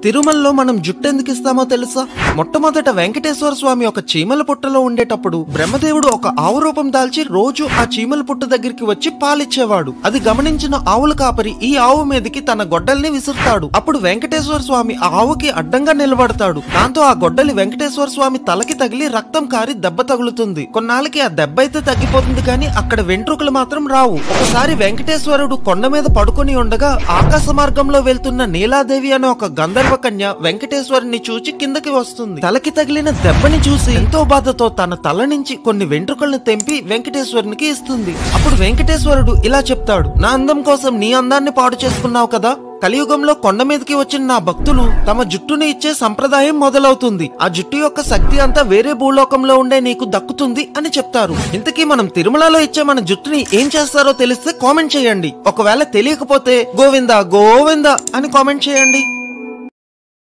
తిరుమలలో మనం జుట్టు ఎందుకు ఇస్తామో తెలుసా? మొట్టమొదట వెంకటేశ్వర స్వామి ఒక చీమల పుట్టలో ఉండేటప్పుడు బ్రహ్మదేవుడు ఒక ఆవు రూపం దాల్చి రోజు ఆ చీమల పుట్ట దగ్గరికి వచ్చి పాలిచ్చేవాడు. అది గమనించిన ఆవుల కాపరి ఈ ఆవు మీదకి తన గొడ్డల్ని విసురుతాడు. అప్పుడు వెంకటేశ్వర స్వామి ఆ ఆవుకి అడ్డంగా నిలబడతాడు. దాంతో ఆ గొడ్డలి వెంకటేశ్వర స్వామి తలకి తగిలి రక్తం కారి దెబ్బ తగులుతుంది. కొన్నాళ్ళకి ఆ దెబ్బ అయితే తగ్గిపోతుంది, కానీ అక్కడ వెంట్రుకలు మాత్రం రావు. ఒకసారి వెంకటేశ్వరుడు కొండ మీద పడుకొని ఉండగా ఆకాశ మార్గంలో వెళ్తున్న నీలాదేవి అనే ఒక గంధర్వ కన్య వెంకటేశ్వరుని చూచి కిందకి వస్తుంది. తలకి తగిలిన దెబ్బని చూసి ఎంతో బాధతో తన తల నుంచి కొన్ని వెంట్రుకలను తెంపి వెంకటేశ్వరునికి ఇస్తుంది. అప్పుడు వెంకటేశ్వరుడు ఇలా చెప్తాడు, నా అందం కోసం నీ అందాన్ని పాడు చేసుకున్నావు కదా, కలియుగంలో కొండ మీదకి వచ్చిన నా భక్తులు తమ జుట్టుని ఇచ్చే సంప్రదాయం మొదలవుతుంది. ఆ జుట్టు యొక్క శక్తి అంతా వేరే భూలోకంలో ఉండే నీకు దక్కుతుంది అని చెప్తారు. ఇంతకీ మనం తిరుమలలో ఇచ్చే మన జుట్టుని ఏం చేస్తారో తెలిస్తే కామెంట్ చేయండి. ఒకవేళ తెలియకపోతే గోవిందా గోవిందా అని కామెంట్ చేయండి.